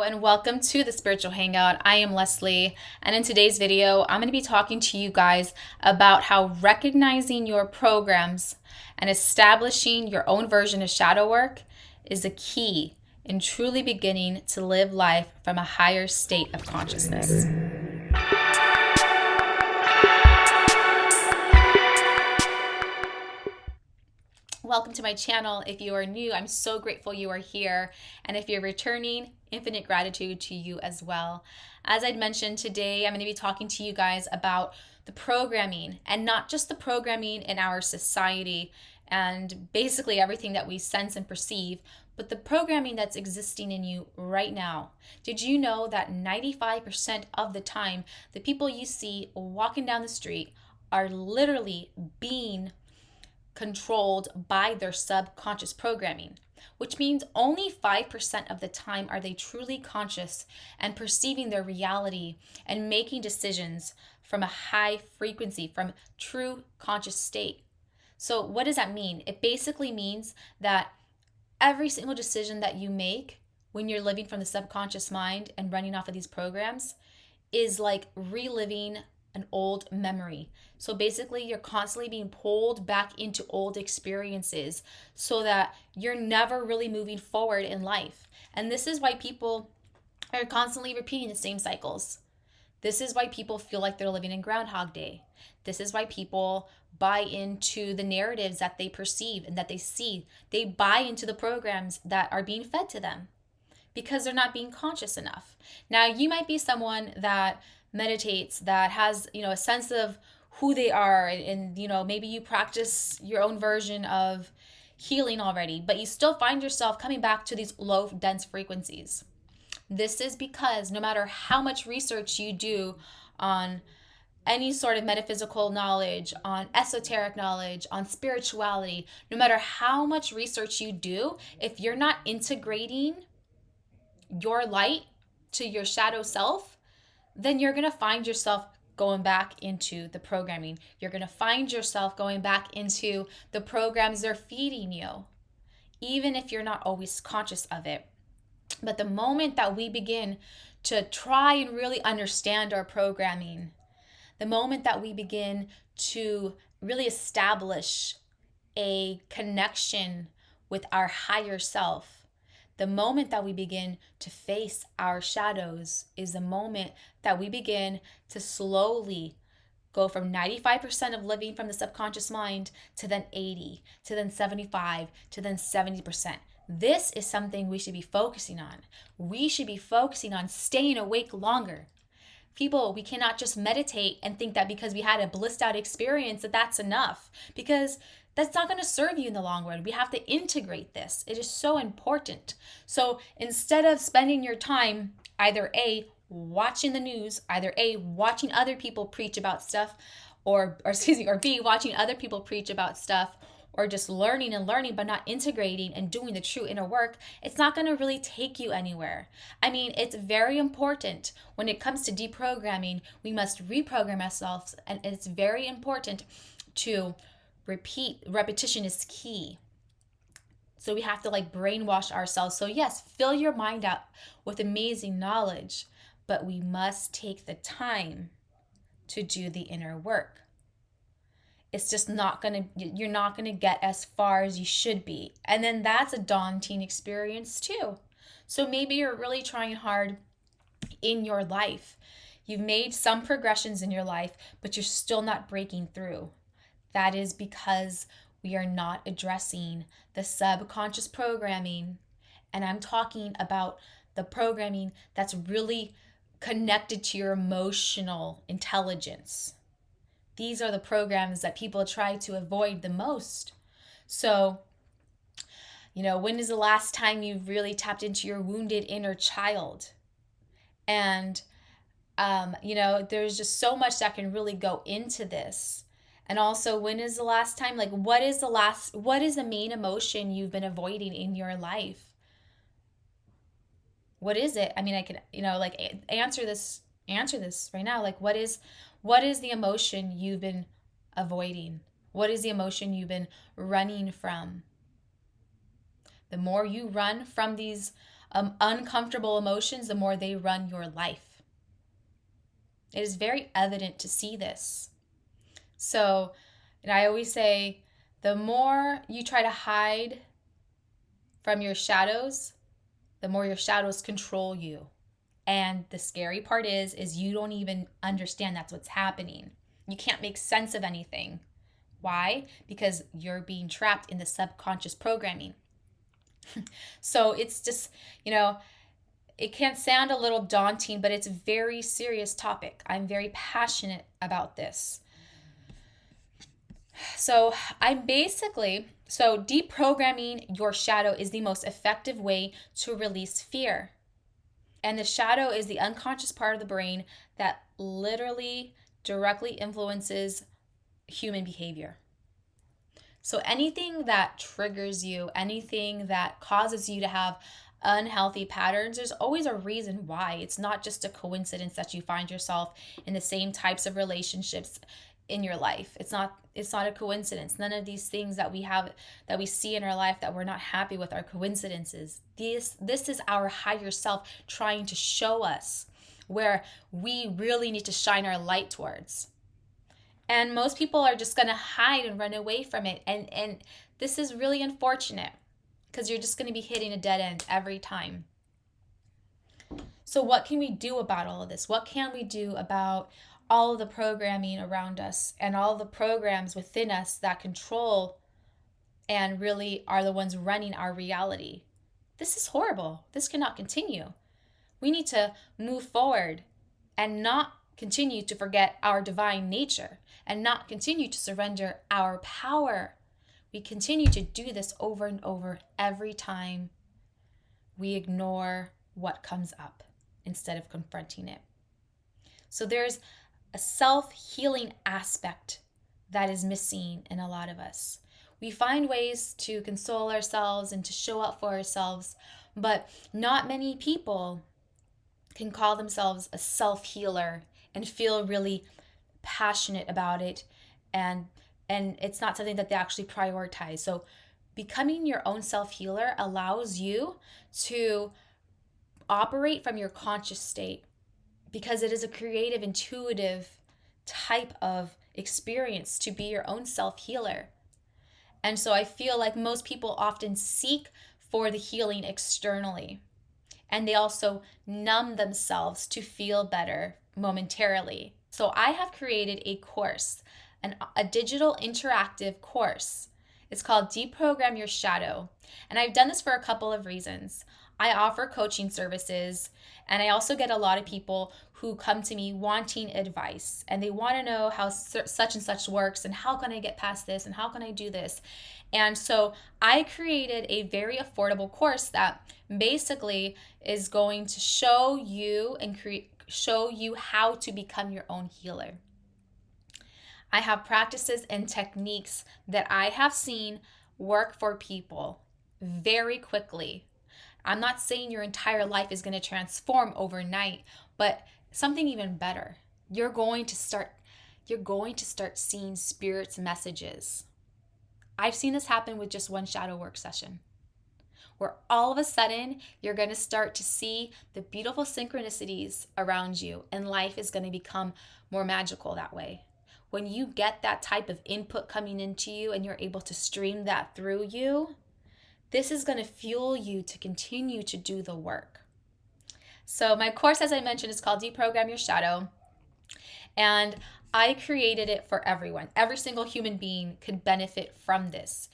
and welcome to the Spiritual Hangout. I am Leslie, and in today's video, I'm going to be talking to you guys about how recognizing your programs and establishing your own version of shadow work is a key in truly beginning to live life from a higher state of consciousness. Welcome to my channel. If you are new, I'm so grateful you are here. And if you're returning, infinite gratitude to you as well. As I'd mentioned today, I'm going to be talking to you guys about the programming, and not just the programming in our society and basically everything that we sense and perceive, but the programming that's existing in you right now. Did you know that 95% of the time, the people you see walking down the street are literally being controlled by their subconscious programming, which means only 5% of the time are they truly conscious and perceiving their reality and making decisions from a high frequency, from true conscious state. So what does that mean? It basically means that every single decision that you make when you're living from the subconscious mind and running off of these programs is like reliving an old memory. So basically, you're constantly being pulled back into old experiences so that you're never really moving forward in life. And this is why people are constantly repeating the same cycles. This is why people feel like they're living in Groundhog Day. This is why people buy into the narratives that they perceive and that they see. They buy into the programs that are being fed to them because they're not being conscious enough. Now, you might be someone that meditates, that has, a sense of who they are, and maybe you practice your own version of healing already, but you still find yourself coming back to these low dense frequencies. This is because no matter how much research you do on any sort of metaphysical knowledge, on esoteric knowledge, on spirituality, no matter how much research you do, if you're not integrating your light to your shadow self, then you're going to find yourself going back into the programming. You're going to find yourself going back into the programs they're feeding you, even if you're not always conscious of it. But the moment that we begin to try and really understand our programming, the moment that we begin to really establish a connection with our higher self, the moment that we begin to face our shadows is the moment that we begin to slowly go from 95% of living from the subconscious mind to then 80, to then 75, to then 70%. This is something we should be focusing on. We should be focusing on staying awake longer. People, we cannot just meditate and think that because we had a blissed out experience that that's enough, because that's not going to serve you in the long run. We have to integrate this. It is so important. So instead of spending your time either A, watching the news, either A, watching other people preach about stuff, or B, watching other people preach about stuff, or just learning but not integrating and doing the true inner work, it's not going to really take you anywhere. I mean, it's very important when it comes to deprogramming. We must reprogram ourselves, and it's very important to repetition is key. So we have to brainwash ourselves. So yes, fill your mind up with amazing knowledge, but we must take the time to do the inner work. It's just you're not gonna get as far as you should be. And then that's a daunting experience too. So maybe you're really trying hard in your life. You've made some progressions in your life, but you're still not breaking through. That is because we are not addressing the subconscious programming. And I'm talking about the programming that's really connected to your emotional intelligence. These are the programs that people try to avoid the most. So, when is the last time you've really tapped into your wounded inner child? And, there's just so much that can really go into this. And also, when is the last time, what is the main emotion you've been avoiding in your life? What is it? I mean, I could, answer this right now. What is the emotion you've been avoiding? What is the emotion you've been running from? The more you run from these uncomfortable emotions, the more they run your life. It is very evident to see this. So, and I always say, the more you try to hide from your shadows, the more your shadows control you. And the scary part is you don't even understand that's what's happening. You can't make sense of anything. Why? Because you're being trapped in the subconscious programming. So it's just, it can sound a little daunting, but it's a very serious topic. I'm very passionate about this. So deprogramming your shadow is the most effective way to release fear. And the shadow is the unconscious part of the brain that literally directly influences human behavior. So anything that triggers you, anything that causes you to have unhealthy patterns, there's always a reason why. It's not just a coincidence that you find yourself in the same types of relationships in your life. It's not a coincidence. None of these things that we see in our life that we're not happy with are coincidences. This is our higher self trying to show us where we really need to shine our light towards. And most people are just going to hide and run away from it. And this is really unfortunate because you're just going to be hitting a dead end every time. So what can we do about all of this? What can we do about all of the programming around us and all the programs within us that control and really are the ones running our reality? This is horrible. This cannot continue. We need to move forward and not continue to forget our divine nature and not continue to surrender our power. We continue to do this over and over every time we ignore what comes up instead of confronting it. So there's a self-healing aspect that is missing in a lot of us. We find ways to console ourselves and to show up for ourselves, but not many people can call themselves a self-healer and feel really passionate about it, and it's not something that they actually prioritize. So becoming your own self-healer allows you to operate from your conscious state, because it is a creative, intuitive type of experience to be your own self-healer. And so I feel like most people often seek for the healing externally, and they also numb themselves to feel better momentarily. So I have created a course, a digital interactive course. It's called Deprogram Your Shadow. And I've done this for a couple of reasons. I offer coaching services, and I also get a lot of people who come to me wanting advice, and they want to know how such and such works, and how can I get past this, and how can I do this. And so I created a very affordable course that basically is going to show you how to become your own healer. I have practices and techniques that I have seen work for people very quickly. I'm not saying your entire life is going to transform overnight, but something even better. You're going to start seeing spirit's messages. I've seen this happen with just one shadow work session, where all of a sudden you're going to start to see the beautiful synchronicities around you, and life is going to become more magical that way. When you get that type of input coming into you and you're able to stream that through you, this is going to fuel you to continue to do the work. So my course, as I mentioned, is called Deprogram Your Shadow. And I created it for everyone. Every single human being could benefit from this.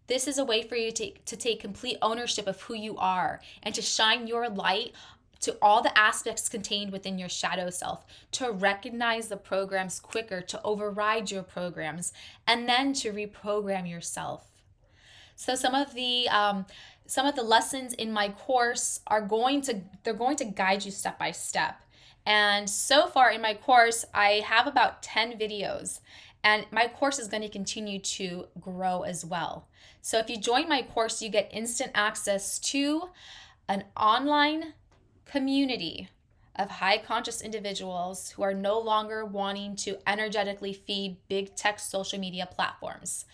This is a way for you to take complete ownership of who you are and to shine your light to all the aspects contained within your shadow self, to recognize the programs quicker, to override your programs, and then to reprogram yourself. So some of the lessons in my course are going to guide you step by step. And so far in my course, I have about 10 videos, and my course is going to continue to grow as well. So if you join my course, you get instant access to an online community of high conscious individuals who are no longer wanting to energetically feed big tech social media platforms.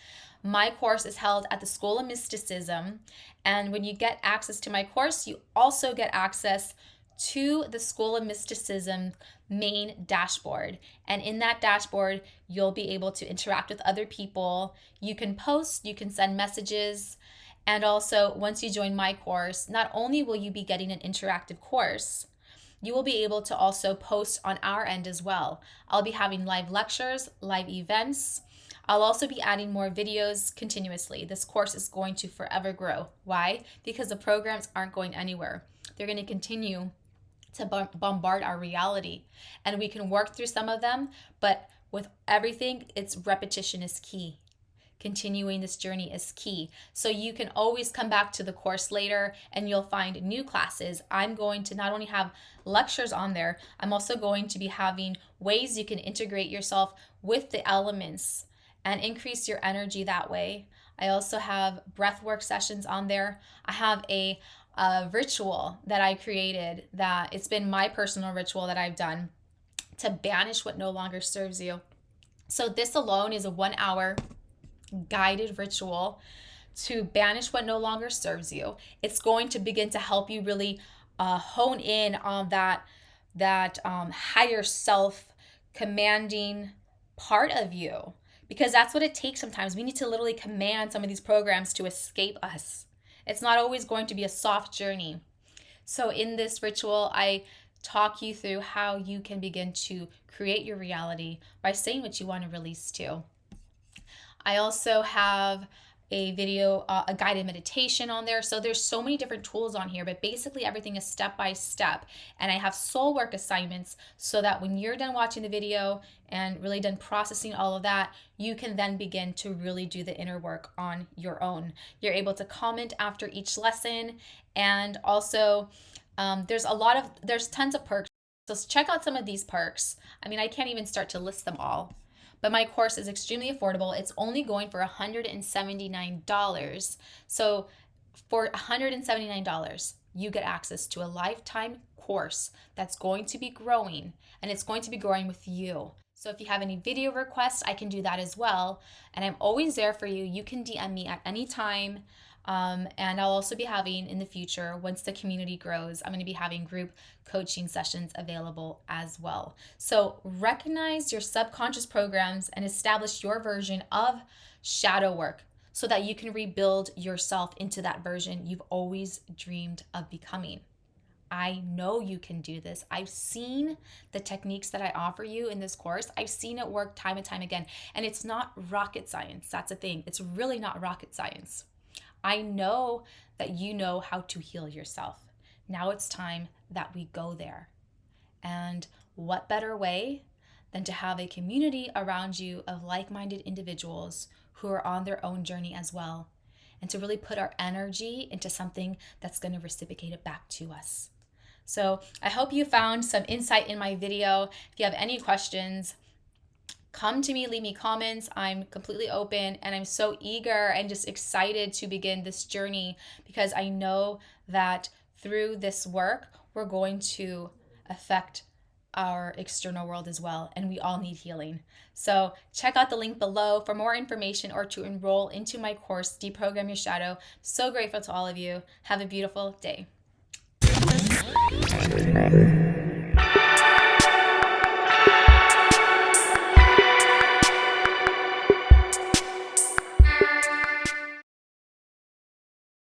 My course is held at the School of Mysticism. And when you get access to my course, you also get access to the School of Mysticism main dashboard. And in that dashboard, you'll be able to interact with other people. You can post, you can send messages. And also, once you join my course, not only will you be getting an interactive course, you will be able to also post on our end as well. I'll be having live lectures, live events. I'll also be adding more videos continuously. This course is going to forever grow. Why? Because the programs aren't going anywhere. They're going to continue to bombard our reality. And we can work through some of them, but with everything, it's repetition is key. Continuing this journey is key. So you can always come back to the course later and you'll find new classes. I'm going to not only have lectures on there, I'm also going to be having ways you can integrate yourself with the elements and increase your energy that way. I also have breathwork sessions on there. I have a ritual that I created that it's been my personal ritual that I've done to banish what no longer serves you. So this alone is a 1 hour guided ritual to banish what no longer serves you. It's going to begin to help you really hone in on that higher self commanding part of you, because that's what it takes sometimes. We need to literally command some of these programs to escape us. It's not always going to be a soft journey. So in this ritual, I talk you through how you can begin to create your reality by saying what you want to release to. I also have a video, a guided meditation on there. So there's so many different tools on here, but basically everything is step by step. And I have soul work assignments so that when you're done watching the video and really done processing all of that, you can then begin to really do the inner work on your own. You're able to comment after each lesson. And also there's tons of perks. So check out some of these perks. I mean, I can't even start to list them all. But my course is extremely affordable. It's only going for $179. So for $179, you get access to a lifetime course that's going to be growing, and it's going to be growing with you. So if you have any video requests, I can do that as well. And I'm always there for you. You can DM me at any time. And I'll also be having in the future, once the community grows, I'm going to be having group coaching sessions available as well. So recognize your subconscious programs and establish your version of shadow work so that you can rebuild yourself into that version you've always dreamed of becoming. I know you can do this. I've seen the techniques that I offer you in this course. I've seen it work time and time again. And it's not rocket science. That's the thing. It's really not rocket science. I know that you know how to heal yourself. Now it's time that we go there. And what better way than to have a community around you of like-minded individuals who are on their own journey as well, and to really put our energy into something that's going to reciprocate it back to us. So I hope you found some insight in my video. If you have any questions, come to me, leave me comments. I'm completely open, and I'm so eager and just excited to begin this journey, because I know that through this work, we're going to affect our external world as well, and we all need healing. So check out the link below for more information or to enroll into my course, Deprogram Your Shadow. So grateful to all of you. Have a beautiful day.